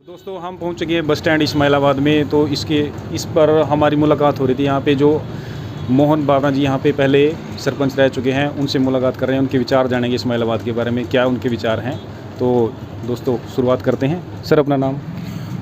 दोस्तों हम पहुंच चुके हैं बस स्टैंड इस्माइलाबाद में। तो इस पर हमारी मुलाकात हो रही थी। यहाँ पे जो मोहन बाबा जी यहाँ पे पहले सरपंच रह चुके हैं, उनसे मुलाकात कर रहे हैं, उनके विचार जानेंगे इस्माइलाबाद के बारे में, क्या उनके विचार हैं। तो दोस्तों शुरुआत करते हैं। सर अपना नाम?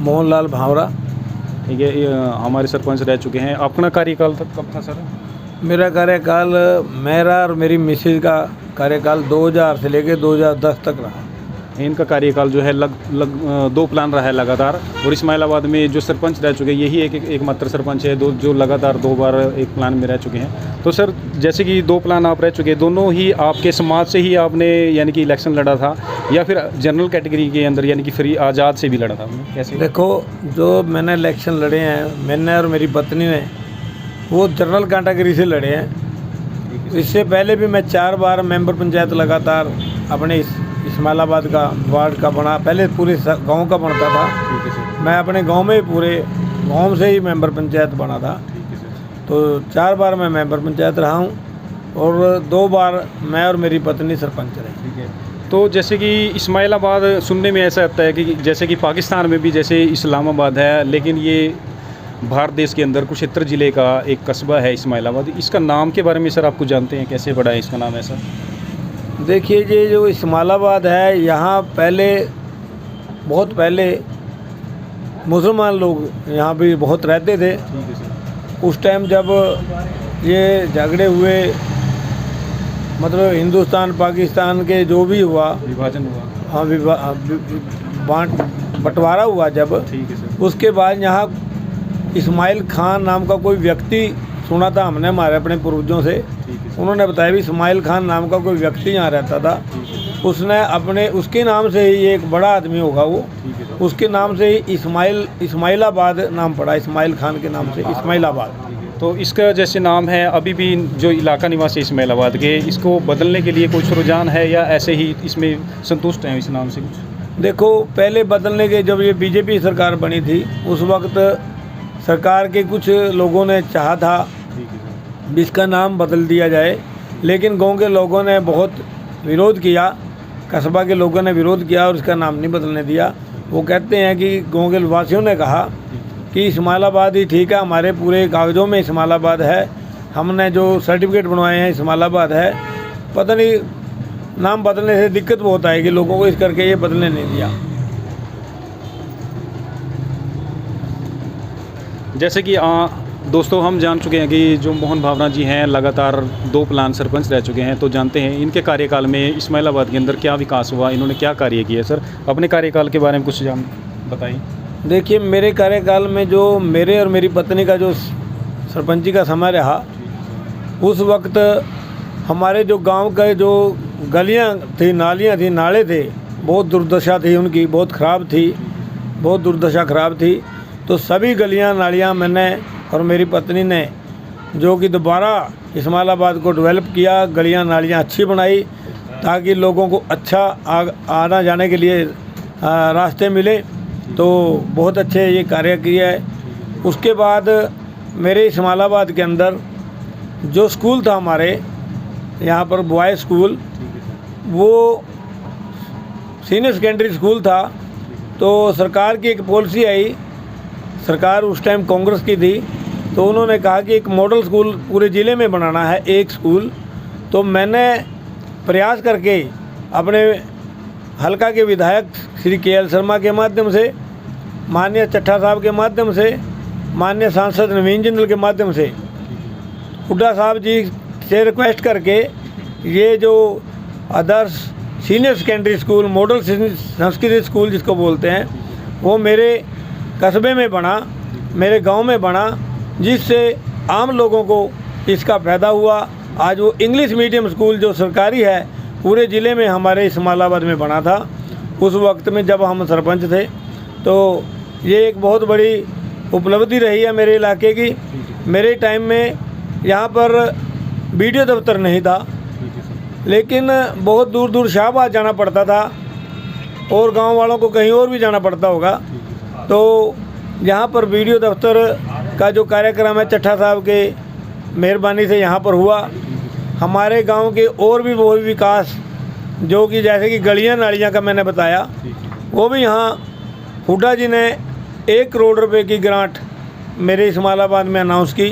मोहनलाल भावरा। ठीक है, ये हमारे सरपंच रह चुके हैं। अपना कार्यकाल कब था सर? मेरा कार्यकाल, मेरा और मेरी मिसेज का कार्यकाल 2000 से लेकर 2010 तक रहा। इनका कार्यकाल जो है दो प्लान रहा है लगातार। और इस्माइलाबाद में जो सरपंच रह चुके हैं, यही एकमात्र सरपंच है जो लगातार 2 बार एक प्लान में रह चुके हैं। तो सर जैसे कि 2 प्लान आप रह चुके हैं, दोनों ही आपके समाज से ही आपने यानी कि इलेक्शन लड़ा था, या फिर जनरल कैटेगरी के अंदर यानी कि फ्री आज़ाद से भी लड़ा था? कैसे? देखो, जो मैंने इलेक्शन लड़े हैं, मैंने और मेरी पत्नी ने, वो जनरल कैटेगरी से लड़े हैं। इससे पहले भी मैं 4 बार मेंबर पंचायत लगातार अपने इस्माइलाबाद का वार्ड का बना, पहले पूरे गांव का बनता था। मैं अपने गांव में पूरे गांव से ही मेंबर पंचायत बना था। तो 4 बार मैं मेंबर पंचायत रहा हूं और 2 बार मैं और मेरी पत्नी सरपंच रहे। ठीक है। तो जैसे कि इस्माइलाबाद सुनने में ऐसा आता है कि जैसे कि पाकिस्तान में भी जैसे इस्लामाबाद है, लेकिन ये भारत देश के अंदर कुरुक्षेत्र ज़िले का एक कस्बा है इस्माइलाबाद। इसका नाम के बारे में सर आप कुछ जानते हैं, कैसे पड़ा है इसका नाम ऐसा? देखिए, ये जो इस्माइलाबाद है, यहाँ पहले, बहुत पहले मुसलमान लोग यहाँ भी बहुत रहते थे। उस टाइम जब ये झगड़े हुए, मतलब हिंदुस्तान पाकिस्तान के जो भी हुआ, विभाजन हुआ, हाँ, बंटवारा हुआ जब, ठीक है सर। उसके बाद यहाँ इस्माइल खान नाम का कोई व्यक्ति सुना था हमने हमारे अपने पूर्वजों से। उन्होंने बताया भी इस्माइल खान नाम का कोई व्यक्ति यहाँ रहता था। उसने उसके नाम से ही, एक बड़ा आदमी होगा वो, उसके नाम से ही इस्माइलाबाद नाम पड़ा, इस्माइल खान के नाम से इस्माइलाबाद। तो इसका जैसे नाम है, अभी भी जो इलाका निवासी इस्माइलाबाद के, इसको बदलने के लिए कुछ रुझान है या ऐसे ही इसमें संतुष्ट हैं इस नाम से कुछ? देखो, पहले बदलने के, जब ये बीजेपी सरकार बनी थी, उस वक्त सरकार के कुछ लोगों ने चाहा था इसका नाम बदल दिया जाए, लेकिन गांव के लोगों ने बहुत विरोध किया, कस्बा के लोगों ने विरोध किया और इसका नाम नहीं बदलने दिया। वो कहते हैं कि गांव के वासियों ने कहा कि इस्माइलाबाद ही ठीक है, हमारे पूरे कागज़ों में इस्माइलाबाद है, हमने जो सर्टिफिकेट बनवाए हैं इस्माइलाबाद है। पता नहीं, नाम बदलने से दिक्कत बहुत आएगी लोगों को, इस करके ये बदलने नहीं दिया। जैसे कि दोस्तों हम जान चुके हैं कि जो मोहन भावना जी हैं लगातार 2 प्लान सरपंच रह चुके हैं। तो जानते हैं इनके कार्यकाल में इस्माइलाबाद के अंदर क्या विकास हुआ, इन्होंने क्या कार्य किया। सर अपने कार्यकाल के बारे में कुछ बताइए। देखिए, मेरे कार्यकाल में जो मेरे और मेरी पत्नी का जो सरपंची का समय रहा, उस वक्त हमारे जो गांव का जो गलियां थी, नालियां थी, नाले थे, बहुत दुर्दशा थी उनकी, बहुत ख़राब थी, बहुत दुर्दशा ख़राब थी। तो सभी गलियां नालियां मैंने और मेरी पत्नी ने, जो कि दोबारा इस्माइलाबाद को डेवलप किया, गलियां नालियां अच्छी बनाई, ताकि लोगों को अच्छा आना जाने के लिए रास्ते मिले। तो बहुत अच्छे ये कार्य किया है। उसके बाद मेरे इस्माइलाबाद के अंदर जो स्कूल था हमारे यहाँ पर, बॉय स्कूल, वो सीनियर सेकेंडरी स्कूल था। तो सरकार की एक पॉलिसी आई, सरकार उस टाइम कांग्रेस की थी, तो उन्होंने कहा कि एक मॉडल स्कूल पूरे ज़िले में बनाना है, एक स्कूल। तो मैंने प्रयास करके अपने हलका के विधायक श्री KL शर्मा के माध्यम से, माननीय चट्ठा साहब के माध्यम से, माननीय सांसद नवीन जिंदल के माध्यम से, हुड्डा साहब जी से रिक्वेस्ट करके, ये जो Adarsh senior secondary school, model Sanskrit school जिसको बोलते हैं, वो मेरे कस्बे में बना, मेरे गांव में बना, जिससे आम लोगों को इसका फ़ायदा हुआ। आज वो इंग्लिश मीडियम स्कूल जो सरकारी है, पूरे ज़िले में हमारे इस्माइलाबाद में बना था उस वक्त में जब हम सरपंच थे। तो ये एक बहुत बड़ी उपलब्धि रही है मेरे इलाके की। मेरे टाइम में यहाँ पर BDO दफ्तर नहीं था, लेकिन बहुत दूर दूर शाहबाद जाना पड़ता था, और गांव वालों को कहीं और भी जाना पड़ता होगा। तो यहाँ पर BDO दफ्तर का जो कार्यक्रम है, चट्ठा साहब के मेहरबानी से यहाँ पर हुआ। हमारे गांव के और भी बहुत विकास, जो कि जैसे कि गलियाँ नालियाँ का मैंने बताया, वो भी यहाँ हुड्डा जी ने 1 करोड़ रुपए की ग्रांट मेरे इस्माइलाबाद में अनाउंस की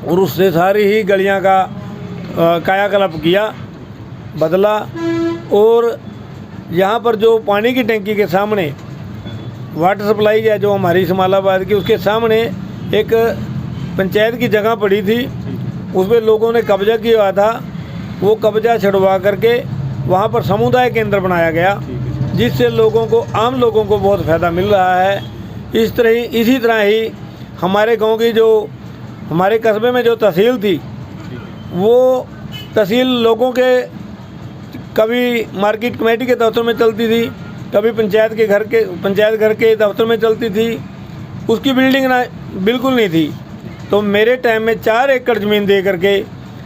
और उससे सारी ही गलियां का कायाकल्प किया, बदला। और यहाँ पर जो पानी की टंकी के सामने वाटर सप्लाई है जो हमारी इस्माइलाबाद की, उसके सामने एक पंचायत की जगह पड़ी थी, उस पर लोगों ने कब्जा किया हुआ था। वो कब्जा छुड़वा करके वहाँ पर समुदाय केंद्र बनाया गया, जिससे लोगों को, आम लोगों को बहुत फ़ायदा मिल रहा है। इसी तरह ही हमारे गांव की जो, हमारे कस्बे में जो तहसील थी, वो तहसील लोगों के कभी मार्केट कमेटी के दफ्तर में चलती थी, कभी पंचायत घर के दफ्तर में चलती थी। उसकी बिल्डिंग ना बिल्कुल नहीं थी। तो मेरे टाइम में 4 एकड़ ज़मीन दे करके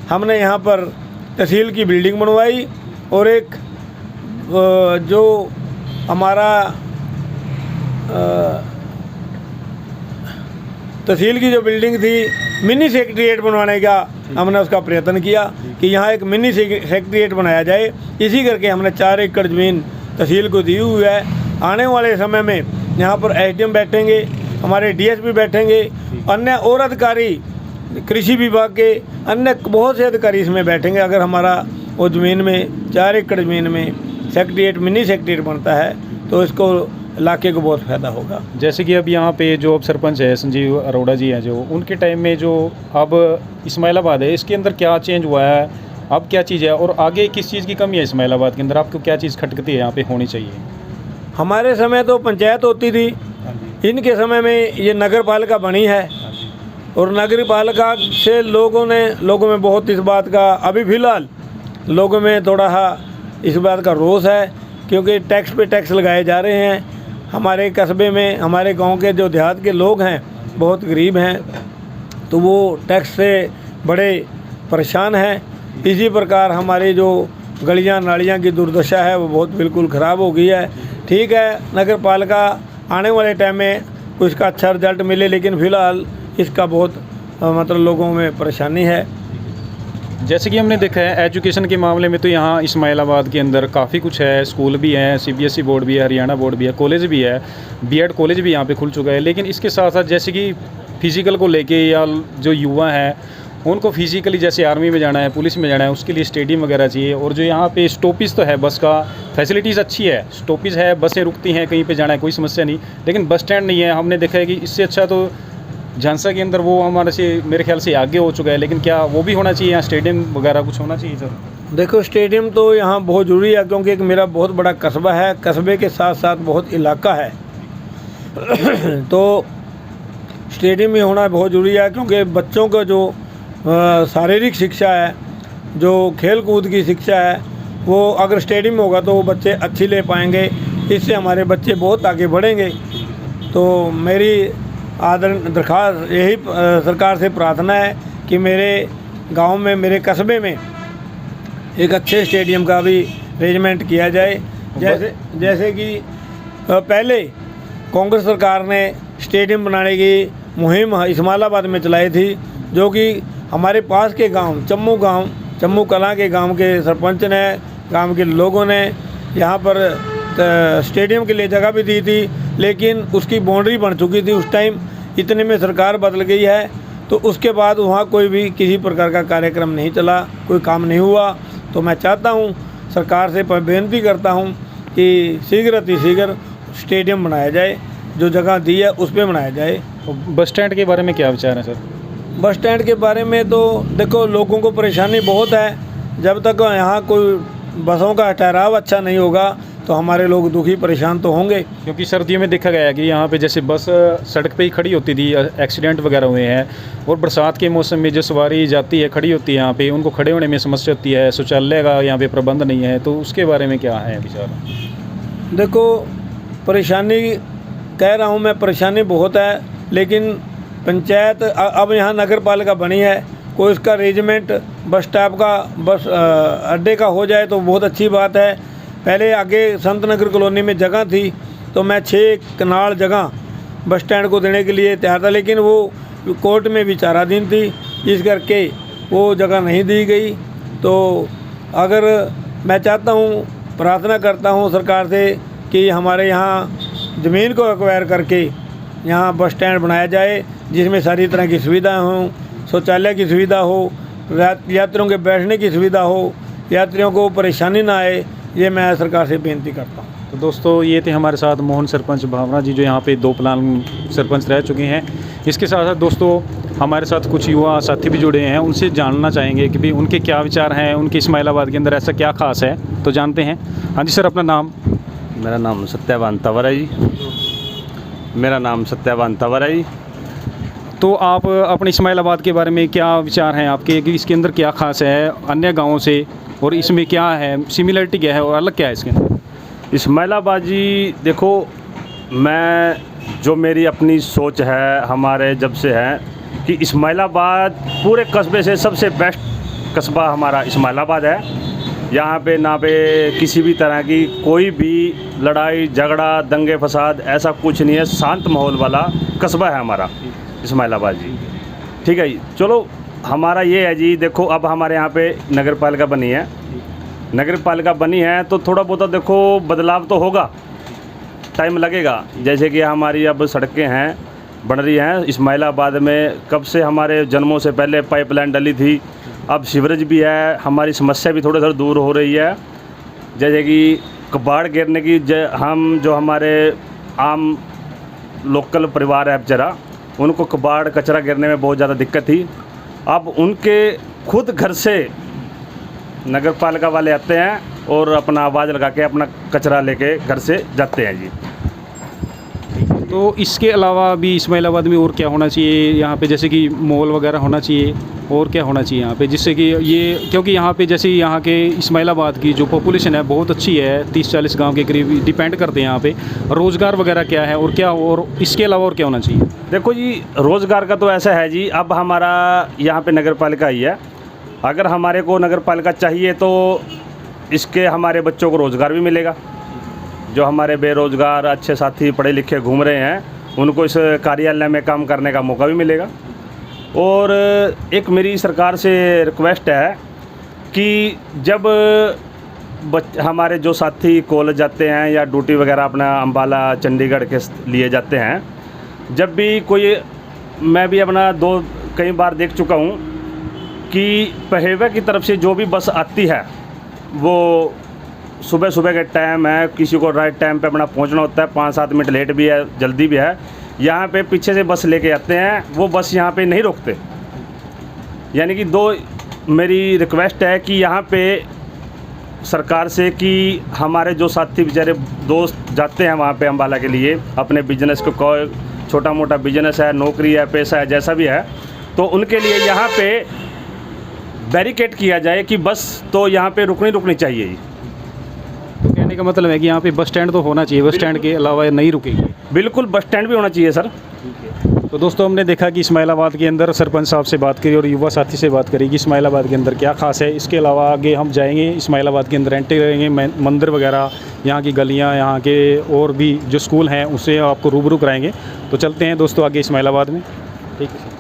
हमने यहाँ पर तहसील की बिल्डिंग बनवाई और एक जो हमारा तहसील की जो बिल्डिंग थी, मिनी सेक्रेटेरिएट बनवाने का हमने उसका प्रयत्न किया कि यहाँ एक मिनी सेक्रेटेरिएट बनाया जाए। इसी करके हमने 4 एकड़ ज़मीन तहसील को दी हुई है। आने वाले समय में यहाँ पर एसडीएम बैठेंगे, हमारे डीएसपी बैठेंगे, अन्य और अधिकारी, कृषि विभाग के अन्य बहुत से अधिकारी इसमें बैठेंगे। अगर हमारा वो ज़मीन में 4 एकड़ ज़मीन में सेक्रेटेरिएट, मिनी सेक्रेटेरिएट बनता है तो इसको इलाके को बहुत फ़ायदा होगा। जैसे कि अब यहाँ पे जो अब सरपंच है संजीव अरोड़ा जी हैं, जो उनके टाइम में जो अब इस्माइलाबाद है, इसके अंदर क्या चेंज हुआ है, अब क्या चीज़ है और आगे किस चीज़ की कमी है इस्माइलाबाद के अंदर? आपको क्या चीज़ खटकती है यहाँ पे होनी चाहिए? हमारे समय तो पंचायत होती थी, इनके समय में ये नगर पालिका बनी है और नगर पालिका से लोगों में बहुत इस बात का, अभी फ़िलहाल लोगों में थोड़ा इस बात का रोष है, क्योंकि टैक्स पे टैक्स लगाए जा रहे हैं। हमारे कस्बे में, हमारे गांव के जो देहात के लोग हैं बहुत गरीब हैं, तो वो टैक्स से बड़े परेशान हैं। इसी प्रकार हमारी जो गलियां नालियां की दुर्दशा है वो बहुत बिल्कुल ख़राब हो गई है। ठीक है, नगर पालिका आने वाले टाइम में कुछ का अच्छा रिजल्ट मिले, लेकिन फ़िलहाल इसका बहुत मतलब लोगों में परेशानी है। जैसे कि हमने देखा है एजुकेशन के मामले में तो यहाँ इस्माइलाबाद के अंदर काफ़ी कुछ है, स्कूल भी हैं, सीबीएसई बोर्ड भी है, हरियाणा बोर्ड भी है, कॉलेज भी है, बीएड कॉलेज भी यहाँ पे खुल चुका है। लेकिन इसके साथ साथ जैसे कि फिज़िकल को लेके या जो युवा हैं उनको फिज़िकली जैसे आर्मी में जाना है, पुलिस में जाना है, उसके लिए स्टेडियम वगैरह चाहिए। और जो यहाँ पे स्टॉपेज तो है, बस का फैसिलिटीज़ अच्छी है, स्टॉपेज है, बसें रुकती हैं, कहीं पे जाना है कोई समस्या नहीं, लेकिन बस स्टैंड नहीं है। हमने देखा है कि इससे अच्छा तो झांसा के अंदर वो हमारे से मेरे ख्याल से आगे हो चुका है, लेकिन क्या वो भी होना चाहिए यहाँ, स्टेडियम वगैरह कुछ होना चाहिए सर? देखो, स्टेडियम तो यहाँ बहुत ज़रूरी है, क्योंकि एक मेरा बहुत बड़ा कस्बा है, कस्बे के साथ साथ बहुत इलाका है तो स्टेडियम में होना बहुत ज़रूरी है, क्योंकि बच्चों का जो शारीरिक शिक्षा है, जो खेल कूद की शिक्षा है, वो अगर स्टेडियम में होगा तो वो बच्चे अच्छी ले पाएंगे। इससे हमारे बच्चे बहुत आगे बढ़ेंगे। तो मेरी दरख्वास्त यही सरकार से प्रार्थना है कि मेरे गांव में, मेरे कस्बे में एक अच्छे स्टेडियम का भी अरेंजमेंट किया जाए। जैसे कि पहले कांग्रेस सरकार ने स्टेडियम बनाने की मुहिम इस्माइलाबाद में चलाई थी, जो कि हमारे पास के गांव चम्मू कलां के गांव के सरपंच ने, गांव के लोगों ने यहाँ पर स्टेडियम के लिए जगह भी दी थी, लेकिन उसकी बाउंड्री बन चुकी थी उस टाइम। इतने में सरकार बदल गई है, तो उसके बाद वहाँ कोई भी किसी प्रकार का कार्यक्रम नहीं चला, कोई काम नहीं हुआ। तो मैं चाहता हूँ, सरकार से बेनती करता हूँ कि शीघ्र अतिशीघ्र स्टेडियम बनाया जाए, जो जगह दी है उस पर बनाया जाए। बस स्टैंड के बारे में क्या विचार है सर? बस स्टैंड के बारे में तो देखो, लोगों को परेशानी बहुत है। जब तक यहाँ कोई बसों का ठहराव अच्छा नहीं होगा तो हमारे लोग दुखी परेशान तो होंगे। क्योंकि सर्दियों में देखा गया है कि यहाँ पे जैसे बस सड़क पे ही खड़ी होती थी, एक्सीडेंट वगैरह हुए हैं, और बरसात के मौसम में जो सवारी जाती है, खड़ी होती है यहाँ पे, उनको खड़े होने में समस्या होती है, शौचालय का यहाँ पे प्रबंध नहीं है। तो उसके बारे में क्या है विचार? देखो, परेशानी कह रहा हूँ मैं, परेशानी बहुत है, लेकिन पंचायत अब यहाँ नगर पालिका बनी है, कोई इसका अरेंजमेंट बस स्टॉप का, बस अड्डे का हो जाए तो बहुत अच्छी बात है। पहले आगे संत नगर कॉलोनी में जगह थी, तो मैं 6 कनाल जगह बस स्टैंड को देने के लिए तैयार था, लेकिन वो कोर्ट में विचाराधीन थी, इस करके वो जगह नहीं दी गई। तो अगर मैं चाहता हूँ, प्रार्थना करता हूँ सरकार से कि हमारे यहाँ ज़मीन को एक्वायर करके यहाँ बस स्टैंड बनाया जाए, जिसमें सारी तरह की सुविधाएं हों, शौचालय की सुविधा हो, यात्रियों के बैठने की सुविधा हो, यात्रियों को परेशानी ना आए। ये मैं सरकार से बेनती करता हूँ। तो दोस्तों ये थे हमारे साथ मोहन सरपंच भावना जी, जो यहाँ पे 2 प्लान सरपंच रह चुके हैं। इसके साथ साथ दोस्तों हमारे साथ कुछ युवा साथी भी जुड़े हैं, उनसे जानना चाहेंगे कि भाई उनके क्या विचार हैं, उनके इस्माइलाबाद के अंदर ऐसा क्या खास है, तो जानते हैं। हाँ जी सर, अपना नाम? मेरा नाम सत्यावान तंवर है जी। मेरा नाम सत्यावान तंवर है जी। तो आप अपने इस्माइलाबाद के बारे में क्या विचार हैं आपके, कि इसके अंदर क्या खास है अन्य गाँवों से, और इसमें क्या है सिमिलरिटी क्या है और अलग क्या है इसके अंदर? इस्माइलाबाद जी देखो, मैं जो मेरी अपनी सोच है हमारे जब से है कि इस्माइलाबाद पूरे कस्बे से सबसे बेस्ट कस्बा हमारा इस्माइलाबाद है। यहाँ पे ना पे किसी भी तरह की कोई भी लड़ाई झगड़ा दंगे फसाद ऐसा कुछ नहीं है, शांत माहौल वाला कस्बा है हमारा इस्माइलाबाद जी। ठीक है जी, चलो हमारा ये है जी, देखो अब हमारे यहाँ पे नगर पालिका बनी है, नगर पालिका बनी है तो थोड़ा बहुत देखो बदलाव तो होगा, टाइम लगेगा। जैसे कि हमारी अब सड़कें हैं बन रही हैं इस्माइलाबाद में, कब से हमारे जन्मों से पहले पाइपलाइन डली थी, अब सीवरेज भी है, हमारी समस्या भी थोड़ी थोड़ी दूर हो रही है। जैसे कि कबाड़ गिरने की हम जो हमारे आम लोकल परिवार है बेचारा, उनको कबाड़ कचरा गिरने में बहुत ज़्यादा दिक्कत थी। अब उनके खुद घर से नगर पालिका वाले आते हैं और अपना आवाज़ लगा के अपना कचरा लेके घर से जाते हैं जी। तो इसके अलावा भी इस्माइलाबाद में और क्या होना चाहिए यहाँ पे, जैसे कि मॉल वगैरह होना चाहिए, और क्या होना चाहिए यहाँ पे, जिससे कि ये, क्योंकि यहाँ पे जैसे यहाँ के इस्माइलाबाद की जो पॉपुलेशन है बहुत अच्छी है, 30-40 गांव के करीब डिपेंड करते हैं यहाँ पे, रोज़गार वगैरह क्या है और क्या, और इसके अलावा और क्या होना चाहिए? देखो जी, रोज़गार का तो ऐसा है जी, अब हमारा यहाँ पे नगर पालिका ही है, अगर हमारे को नगर पालिका चाहिए तो इसके हमारे बच्चों को रोज़गार भी मिलेगा। जो हमारे बेरोज़गार अच्छे साथी पढ़े लिखे घूम रहे हैं, उनको इस कार्यालय में काम करने का मौका भी मिलेगा। और एक मेरी सरकार से रिक्वेस्ट है कि जब हमारे जो साथी कॉलेज जाते हैं या ड्यूटी वगैरह अपना अम्बाला चंडीगढ़ के लिए जाते हैं, जब भी कोई, मैं भी अपना कई बार देख चुका हूँ कि पहेवा की तरफ से जो भी बस आती है वो सुबह सुबह के टाइम है, किसी को राइट टाइम पे अपना पहुंचना होता है, 5-7 मिनट लेट भी है जल्दी भी है, यहाँ पे पीछे से बस लेके आते हैं, वो बस यहाँ पे नहीं रोकते। यानी कि मेरी रिक्वेस्ट है कि यहाँ पे सरकार से कि हमारे जो साथी बेचारे दोस्त जाते हैं वहाँ पे अम्बाला के लिए अपने बिजनेस को, कोई छोटा मोटा बिजनेस है, नौकरी है, पैसा है, जैसा भी है, तो उनके लिए यहाँ पे बैरिकेड किया जाए कि बस तो यहाँ पे रुकनी चाहिए। तो कहने का मतलब है कि यहाँ पे बस स्टैंड तो होना चाहिए, बस स्टैंड के अलावा नहीं रुकेगी? बिल्कुल, बस स्टैंड भी होना चाहिए सर। तो दोस्तों हमने देखा कि इस्माइलाबाद के अंदर सरपंच साहब से बात करी और युवा साथी से बात करी कि इस्माइलाबाद के अंदर क्या खास है। इसके अलावा आगे हम जाएंगे, इस्माइलाबाद के अंदर एंट्री करेंगे, मंदिर वगैरह, यहाँ की गलियाँ, यहाँ के और भी जो स्कूल हैं उसे आपको रूबरू कराएंगे। तो चलते हैं दोस्तों आगे इस्माइलाबाद में। ठीक है।